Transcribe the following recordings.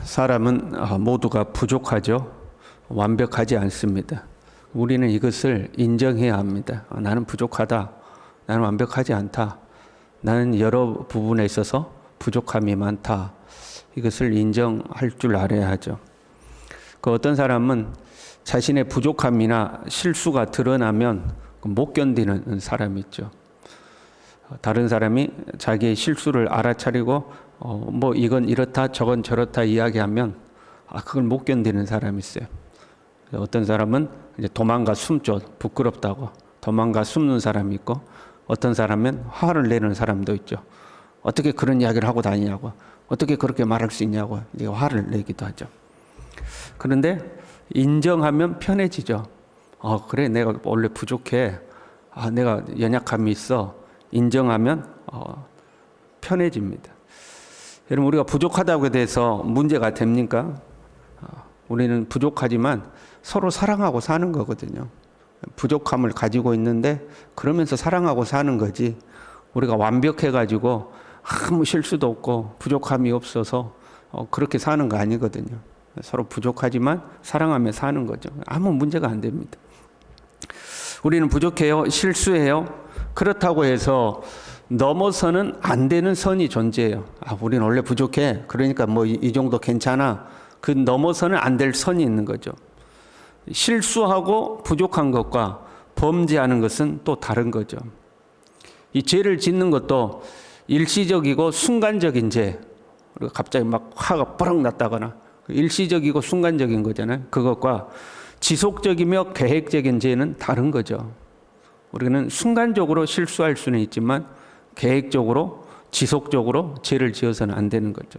사람은 모두가 부족하죠. 완벽하지 않습니다. 우리는 이것을 인정해야 합니다. 나는 부족하다. 나는 완벽하지 않다. 나는 여러 부분에 있어서 부족함이 많다. 이것을 인정할 줄 알아야 하죠. 어떤 사람은 자신의 부족함이나 실수가 드러나면 못 견디는 사람이 있죠. 다른 사람이 자기의 실수를 알아차리고 뭐 이건 이렇다 저건 저렇다 이야기하면 그걸 못 견디는 사람이 있어요. 어떤 사람은 이제 도망가 숨죠. 부끄럽다고 도망가 숨는 사람이 있고, 어떤 사람은 화를 내는 사람도 있죠. 어떻게 그런 이야기를 하고 다니냐고, 어떻게 그렇게 말할 수 있냐고 이제 화를 내기도 하죠. 그런데 인정하면 편해지죠. 그래, 내가 원래 부족해. 내가 연약함이 있어. 인정하면 편해집니다. 여러분, 우리가 부족하다고 해서 문제가 됩니까? 우리는 부족하지만 서로 사랑하고 사는 거거든요. 부족함을 가지고 있는데 그러면서 사랑하고 사는 거지, 우리가 완벽해가지고 아무 실수도 없고 부족함이 없어서 그렇게 사는 거 아니거든요. 서로 부족하지만 사랑하며 사는 거죠. 아무 문제가 안 됩니다. 우리는 부족해요. 실수해요. 그렇다고 해서 넘어서는 안 되는 선이 존재해요. 우리는 원래 부족해. 그러니까 뭐 이 정도 괜찮아. 그 넘어서는 안 될 선이 있는 거죠. 실수하고 부족한 것과 범죄하는 것은 또 다른 거죠. 이 죄를 짓는 것도 일시적이고 순간적인 죄, 그리고 갑자기 막 화가 뻐럭 났다거나 일시적이고 순간적인 거잖아요. 그것과 지속적이며 계획적인 죄는 다른 거죠. 우리는 순간적으로 실수할 수는 있지만 계획적으로 지속적으로 죄를 지어서는 안 되는 거죠.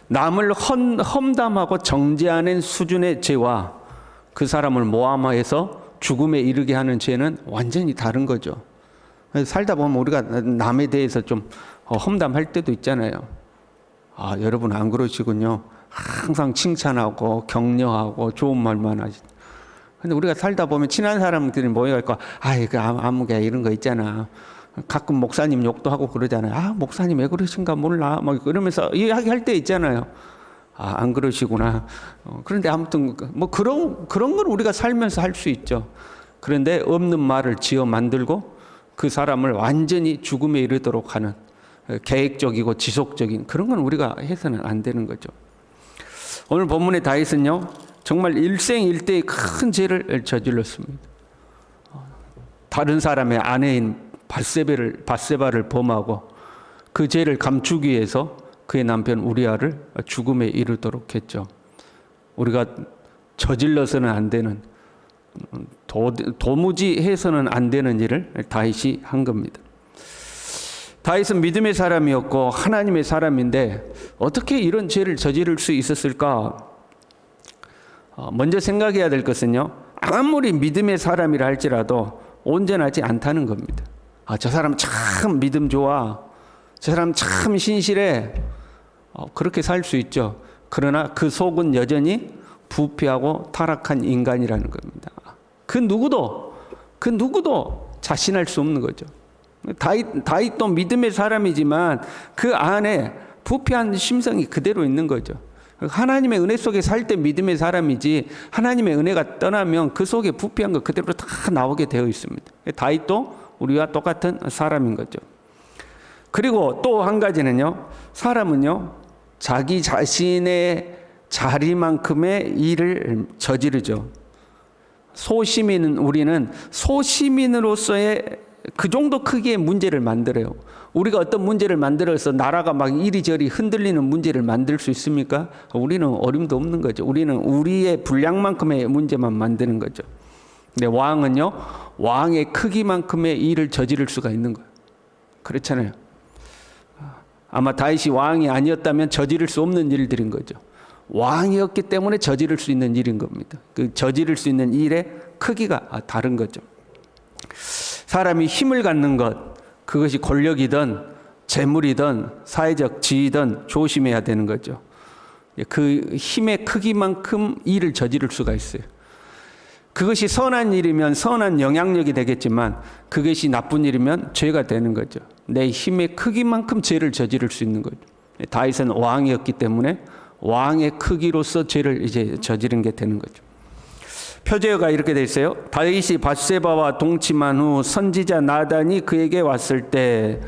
남을 험담하고 정죄하는 수준의 죄와 그 사람을 모함해서 죽음에 이르게 하는 죄는 완전히 다른 거죠. 살다 보면 우리가 남에 대해서 좀 험담할 때도 있잖아요. 여러분 안 그러시군요. 항상 칭찬하고 격려하고 좋은 말만 하시. 근데 우리가 살다 보면 친한 사람들이 모여갖고 그 아무개 이런 거 있잖아. 가끔 목사님 욕도 하고 그러잖아요. 목사님 왜 그러신가 몰라. 막 이러면서 이야기할 때 있잖아요. 안 그러시구나. 그런데 아무튼 뭐 그런 건 우리가 살면서 할 수 있죠. 그런데 없는 말을 지어 만들고 그 사람을 완전히 죽음에 이르도록 하는 계획적이고 지속적인 그런 건 우리가 해서는 안 되는 거죠. 오늘 본문의 다윗은요, 정말 일생일대의 큰 죄를 저질렀습니다. 다른 사람의 아내인 밧세바를 범하고 그 죄를 감추기 위해서 그의 남편 우리아를 죽음에 이르도록 했죠. 우리가 저질러서는 안 되는, 도무지 해서는 안 되는 일을 다윗이 한 겁니다. 다윗은 믿음의 사람이었고 하나님의 사람인데 어떻게 이런 죄를 저지를 수 있었을까? 먼저 생각해야 될 것은요, 아무리 믿음의 사람이라 할지라도 온전하지 않다는 겁니다. 저 사람 참 믿음 좋아. 저 사람 참 신실해. 그렇게 살 수 있죠. 그러나 그 속은 여전히 부패하고 타락한 인간이라는 겁니다. 그 누구도 자신할 수 없는 거죠. 다윗도 믿음의 사람이지만 그 안에 부패한 심성이 그대로 있는 거죠. 하나님의 은혜 속에 살 때 믿음의 사람이지, 하나님의 은혜가 떠나면 그 속에 부패한 거 그대로 다 나오게 되어 있습니다. 다윗도 우리와 똑같은 사람인 거죠. 그리고 또 한 가지는요, 사람은요 자기 자신의 자리만큼의 일을 저지르죠. 우리는 소시민으로서의 그 정도 크기의 문제를 만들어요. 우리가 어떤 문제를 만들어서 나라가 막 이리저리 흔들리는 문제를 만들 수 있습니까? 우리는 어림도 없는 거죠. 우리는 우리의 분량만큼의 문제만 만드는 거죠. 근데 왕은요, 왕의 크기만큼의 일을 저지를 수가 있는 거예요. 그렇잖아요. 아마 다윗이 왕이 아니었다면 저지를 수 없는 일들인 거죠. 왕이었기 때문에 저지를 수 있는 일인 겁니다. 그 저지를 수 있는 일의 크기가 다른 거죠. 사람이 힘을 갖는 것, 그것이 권력이든 재물이든 사회적 지위든 조심해야 되는 거죠. 그 힘의 크기만큼 일을 저지를 수가 있어요. 그것이 선한 일이면 선한 영향력이 되겠지만 그것이 나쁜 일이면 죄가 되는 거죠. 내 힘의 크기만큼 죄를 저지를 수 있는 거죠. 다윗은 왕이었기 때문에 왕의 크기로서 죄를 이제 저지른 게 되는 거죠. 표제어가 이렇게 돼 있어요. 다윗이 밧세바와 동침한 후 선지자 나단이 그에게 왔을 때,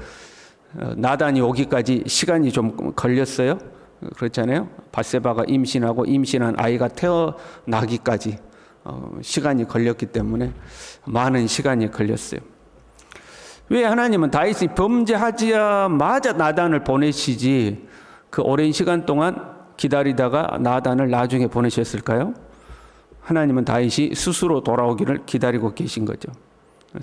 나단이 오기까지 시간이 좀 걸렸어요. 그렇잖아요. 밧세바가 임신하고 임신한 아이가 태어나기까지 시간이 걸렸기 때문에 많은 시간이 걸렸어요. 왜 하나님은 다윗이 범죄하자마자 나단을 보내시지 그 오랜 시간 동안 기다리다가 나단을 나중에 보내셨을까요? 하나님은 다윗이 스스로 돌아오기를 기다리고 계신 거죠.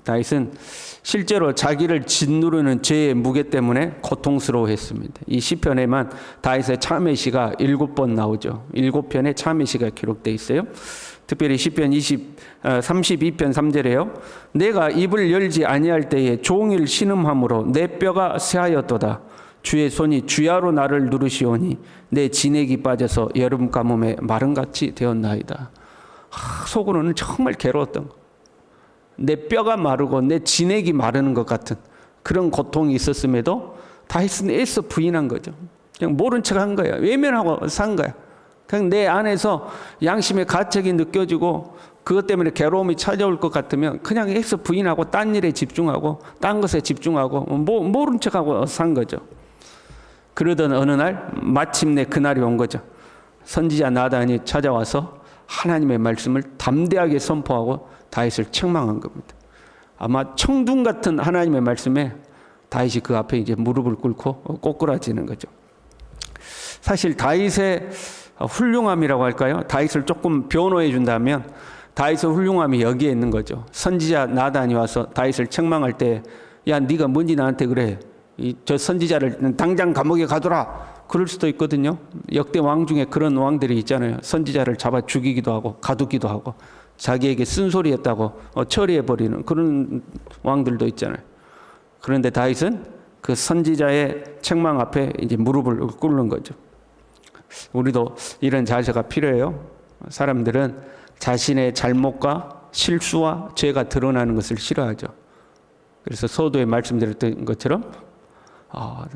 다윗은 실제로 자기를 짓누르는 죄의 무게 때문에 고통스러워했습니다. 이 시편에만 다윗의 참회 시가 7번 나오죠. 7편의 참회 시가 기록되어 있어요. 특별히 시편 32편 3절에요. 내가 입을 열지 아니할 때에 종일 신음함으로 내 뼈가 쇠하였도다. 주의 손이 주야로 나를 누르시오니 내 진액이 빠져서 여름 가뭄에 마름같이 되었나이다. 속으로는 정말 괴로웠던 거. 내 뼈가 마르고 내 진액이 마르는 것 같은 그런 고통이 있었음에도 다윗은 애써 부인한 거죠. 그냥 모른 척 한 거야. 외면하고 산 거야. 그냥 내 안에서 양심의 가책이 느껴지고 그것 때문에 괴로움이 찾아올 것 같으면 그냥 애써 부인하고 딴 일에 집중하고 딴 것에 집중하고 모른 척하고 산 거죠. 그러던 어느 날 마침내 그날이 온 거죠. 선지자 나단이 찾아와서 하나님의 말씀을 담대하게 선포하고 다윗을 책망한 겁니다. 아마 청둥 같은 하나님의 말씀에 다윗이 그 앞에 이제 무릎을 꿇고 꼬꾸라지는 거죠. 사실 다윗의 훌륭함이라고 할까요? 다윗을 조금 변호해 준다면 다윗의 훌륭함이 여기에 있는 거죠. 선지자 나단이 와서 다윗을 책망할 때, 야, 네가 뭔지 나한테 그래? 저 선지자를 당장 감옥에 가둬라. 그럴 수도 있거든요. 역대 왕 중에 그런 왕들이 있잖아요. 선지자를 잡아 죽이기도 하고 가두기도 하고 자기에게 쓴소리했다고 처리해버리는 그런 왕들도 있잖아요. 그런데 다윗은 그 선지자의 책망 앞에 이제 무릎을 꿇는 거죠. 우리도 이런 자세가 필요해요. 사람들은 자신의 잘못과 실수와 죄가 드러나는 것을 싫어하죠. 그래서 서두에 말씀드렸던 것처럼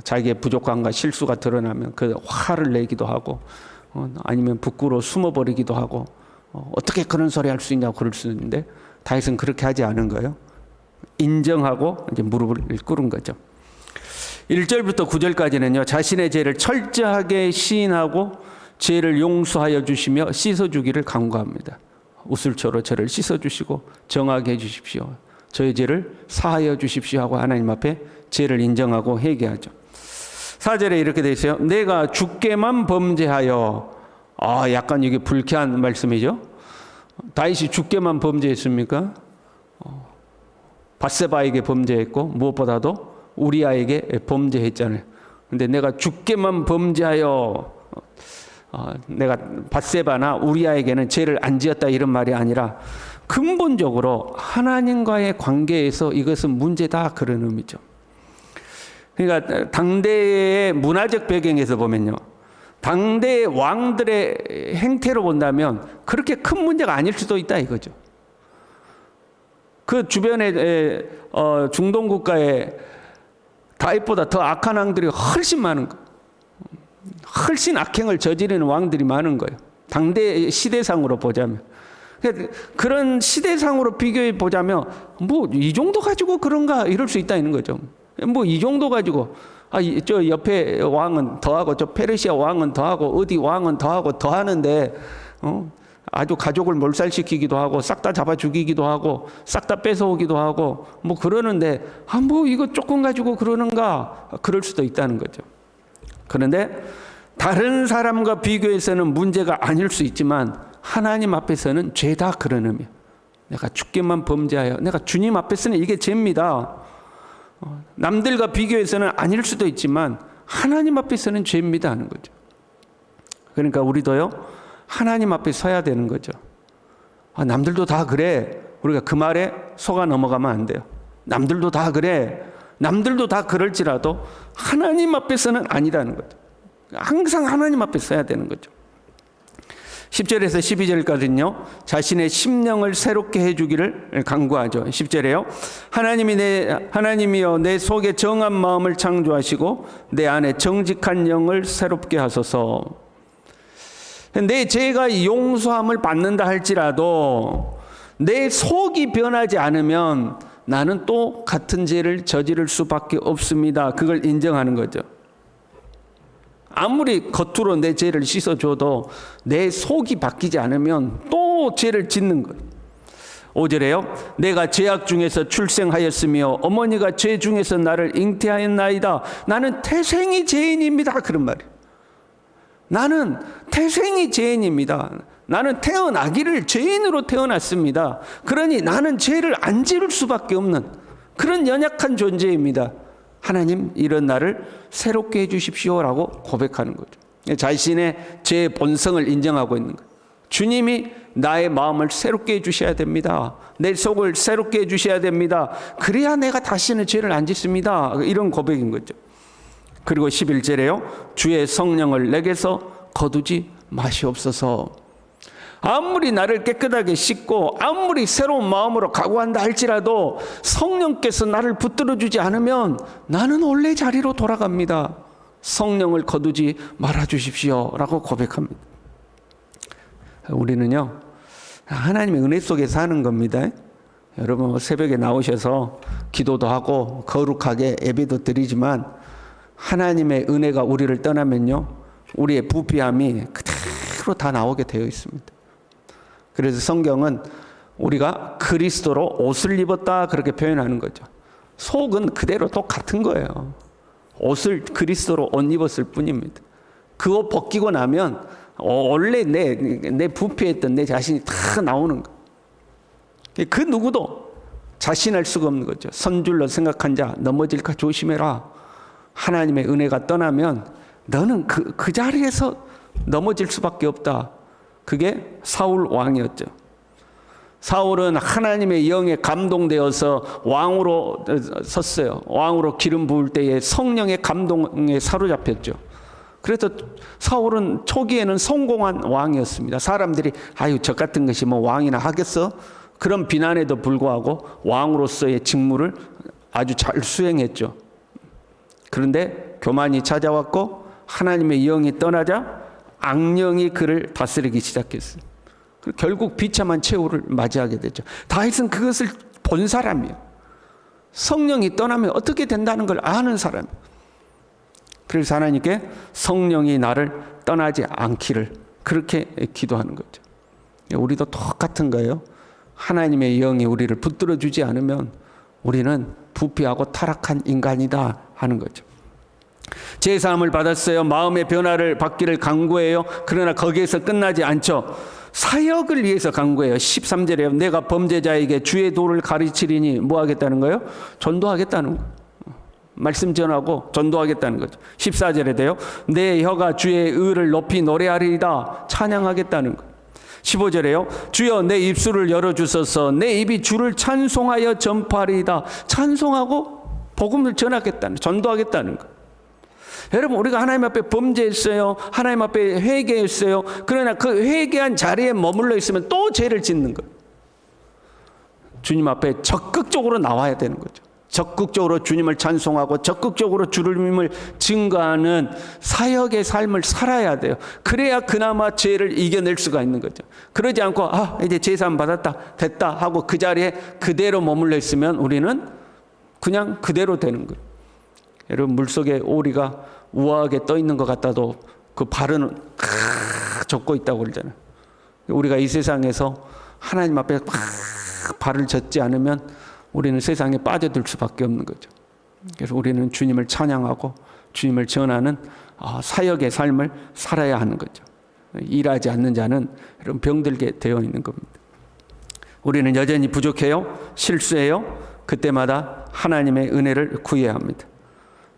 자기의 부족함과 실수가 드러나면 그 화를 내기도 하고 아니면 부끄러워 숨어버리기도 하고 어떻게 그런 소리 할 수 있냐고 그럴 수 있는데 다윗은 그렇게 하지 않은 거예요. 인정하고 이제 무릎을 꿇은 거죠. 1절부터 9절까지는요. 자신의 죄를 철저하게 시인하고 죄를 용서하여 주시며 씻어주기를 간구합니다. 우슬초로 저를 씻어주시고 정하게 해주십시오. 저의 죄를 사하여 주십시오 하고 하나님 앞에 죄를 인정하고 회개하죠. 4절에 이렇게 되어 있어요. 내가 주께만 범죄하여. 약간 이게 불쾌한 말씀이죠. 다윗이 주께만 범죄했습니까? 밧세바에게 범죄했고 무엇보다도 우리아에게 범죄했잖아요. 근데 내가 주께만 범죄하여, 내가 밧세바나 우리아에게는 죄를 안 지었다 이런 말이 아니라 근본적으로 하나님과의 관계에서 이것은 문제다 그런 의미죠. 그러니까 당대의 문화적 배경에서 보면요. 당대의 왕들의 행태로 본다면 그렇게 큰 문제가 아닐 수도 있다 이거죠. 그 주변에 중동 국가에 다윗보다 더 악한 왕들이 훨씬 많은 거, 훨씬 악행을 저지르는 왕들이 많은 거예요. 당대 시대상으로 보자면. 그런 시대상으로 비교해 보자면 뭐 이 정도 가지고 그런가 이럴 수 있다는 거죠. 뭐 이 정도 가지고 저 옆에 왕은 더하고 저 페르시아 왕은 더하고 어디 왕은 더하고 더하는데 아주 가족을 몰살시키기도 하고 싹 다 잡아 죽이기도 하고 싹 다 뺏어오기도 하고 뭐 그러는데 뭐 이거 조금 가지고 그러는가 그럴 수도 있다는 거죠. 그런데 다른 사람과 비교해서는 문제가 아닐 수 있지만 하나님 앞에서는 죄다 그런 의미예요. 내가 주께만 범죄하여, 내가 주님 앞에서는 이게 죄입니다. 남들과 비교해서는 아닐 수도 있지만 하나님 앞에서는 죄입니다 하는 거죠. 그러니까 우리도요 하나님 앞에 서야 되는 거죠. 남들도 다 그래. 우리가 그 말에 속아 넘어가면 안 돼요. 남들도 다 그래. 남들도 다 그럴지라도 하나님 앞에서는 아니라는 거죠. 항상 하나님 앞에 서야 되는 거죠. 10절에서 12절까지는요. 자신의 심령을 새롭게 해주기를 간구하죠. 10절에요. 하나님이여 내 속에 정한 마음을 창조하시고 내 안에 정직한 영을 새롭게 하소서. 내 죄가 용서함을 받는다 할지라도 내 속이 변하지 않으면 나는 또 같은 죄를 저지를 수밖에 없습니다. 그걸 인정하는 거죠. 아무리 겉으로 내 죄를 씻어줘도 내 속이 바뀌지 않으면 또 죄를 짓는 거예요. 5절에요. 내가 죄악 중에서 출생하였으며 어머니가 죄 중에서 나를 잉태하였나이다. 나는 태생이 죄인입니다. 그런 말이에요. 나는 태생이 죄인입니다. 나는 태어나기를 죄인으로 태어났습니다. 그러니 나는 죄를 안 지을 수밖에 없는 그런 연약한 존재입니다. 하나님, 이런 나를 새롭게 해주십시오라고 고백하는 거죠. 자신의 죄의 본성을 인정하고 있는 거예요. 주님이 나의 마음을 새롭게 해주셔야 됩니다. 내 속을 새롭게 해주셔야 됩니다. 그래야 내가 다시는 죄를 안 짓습니다. 이런 고백인 거죠. 그리고 11절에요. 주의 성령을 내게서 거두지 마시옵소서. 아무리 나를 깨끗하게 씻고 아무리 새로운 마음으로 각오한다 할지라도 성령께서 나를 붙들어 주지 않으면 나는 원래 자리로 돌아갑니다. 성령을 거두지 말아 주십시오 라고 고백합니다. 우리는요, 하나님의 은혜 속에 사는 겁니다. 여러분 새벽에 나오셔서 기도도 하고 거룩하게 예배도 드리지만 하나님의 은혜가 우리를 떠나면요, 우리의 부패함이 그대로 다 나오게 되어 있습니다. 그래서 성경은 우리가 그리스도로 옷을 입었다 그렇게 표현하는 거죠. 속은 그대로 똑같은 거예요. 옷을 그리스도로 옷 입었을 뿐입니다. 그 옷 벗기고 나면 원래 내 부패했던 내 자신이 다 나오는 거예요. 그 누구도 자신할 수가 없는 거죠. 선줄로 생각한 자 넘어질까 조심해라. 하나님의 은혜가 떠나면 너는 그 자리에서 넘어질 수밖에 없다. 그게 사울 왕이었죠. 사울은 하나님의 영에 감동되어서 왕으로 섰어요. 왕으로 기름 부을 때에 성령의 감동에 사로잡혔죠. 그래서 사울은 초기에는 성공한 왕이었습니다. 사람들이 아유 저 같은 것이 뭐 왕이나 하겠어? 그런 비난에도 불구하고 왕으로서의 직무를 아주 잘 수행했죠. 그런데 교만이 찾아왔고 하나님의 영이 떠나자 악령이 그를 다스리기 시작했어요. 결국 비참한 최후를 맞이하게 되죠. 다윗은 그것을 본 사람이에요. 성령이 떠나면 어떻게 된다는 걸 아는 사람이에요. 그래서 하나님께 성령이 나를 떠나지 않기를 그렇게 기도하는 거죠. 우리도 똑같은 거예요. 하나님의 영이 우리를 붙들어 주지 않으면 우리는 부패하고 타락한 인간이다 하는 거죠. 제사함을 받았어요. 마음의 변화를 받기를 간구해요. 그러나 거기에서 끝나지 않죠. 사역을 위해서 간구해요. 13절에요. 내가 범죄자에게 주의 도를 가르치리니 뭐 하겠다는 거예요? 전도하겠다는 거예요. 말씀 전하고 전도하겠다는 거죠. 14절에 돼요. 내 혀가 주의 의를 높이 노래하리이다. 찬양하겠다는 거예요. 15절에요. 주여 내 입술을 열어주소서. 내 입이 주를 찬송하여 전파하리이다. 찬송하고 복음을 전하겠다는, 전도하겠다는 거예요. 여러분 우리가 하나님 앞에 범죄했어요. 하나님 앞에 회개했어요. 그러나 그 회개한 자리에 머물러 있으면 또 죄를 짓는 거예요. 주님 앞에 적극적으로 나와야 되는 거죠. 적극적으로 주님을 찬송하고 적극적으로 주님을 증거하는 사역의 삶을 살아야 돼요. 그래야 그나마 죄를 이겨낼 수가 있는 거죠. 그러지 않고 이제 제사함 받았다 됐다 하고 그 자리에 그대로 머물러 있으면 우리는 그냥 그대로 되는 거예요. 여러분 물속에 오리가 우아하게 떠 있는 것 같아도 그 발은 젖고 있다고 그러잖아요. 우리가 이 세상에서 하나님 앞에 발을 젖지 않으면 우리는 세상에 빠져들 수밖에 없는 거죠. 그래서 우리는 주님을 찬양하고 주님을 전하는 사역의 삶을 살아야 하는 거죠. 일하지 않는 자는 이런 병들게 되어 있는 겁니다. 우리는 여전히 부족해요. 실수해요. 그때마다 하나님의 은혜를 구해야 합니다.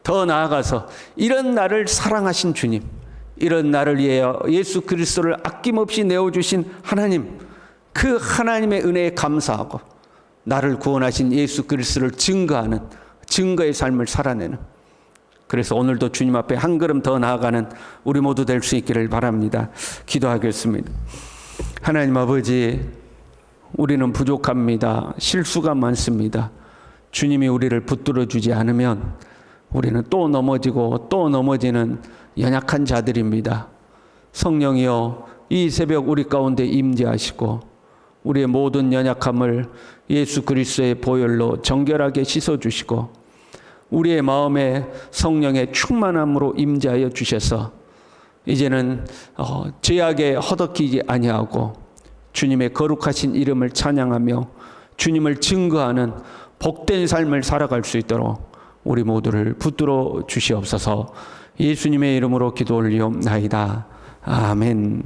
더 나아가서 이런 나를 사랑하신 주님, 이런 나를 위하여 예수 그리스도를 아낌없이 내어주신 하나님, 그 하나님의 은혜에 감사하고 나를 구원하신 예수 그리스도를 증거하는 증거의 삶을 살아내는, 그래서 오늘도 주님 앞에 한 걸음 더 나아가는 우리 모두 될 수 있기를 바랍니다. 기도하겠습니다. 하나님 아버지, 우리는 부족합니다. 실수가 많습니다. 주님이 우리를 붙들어 주지 않으면 우리는 또 넘어지고 또 넘어지는 연약한 자들입니다. 성령이여, 이 새벽 우리 가운데 임재하시고 우리의 모든 연약함을 예수 그리스도의 보혈로 정결하게 씻어주시고 우리의 마음에 성령의 충만함으로 임재하여 주셔서 이제는 죄악에 허덕이지 아니하고 주님의 거룩하신 이름을 찬양하며 주님을 증거하는 복된 삶을 살아갈 수 있도록 우리 모두를 붙들어 주시옵소서. 예수님의 이름으로 기도 올리옵나이다. 아멘.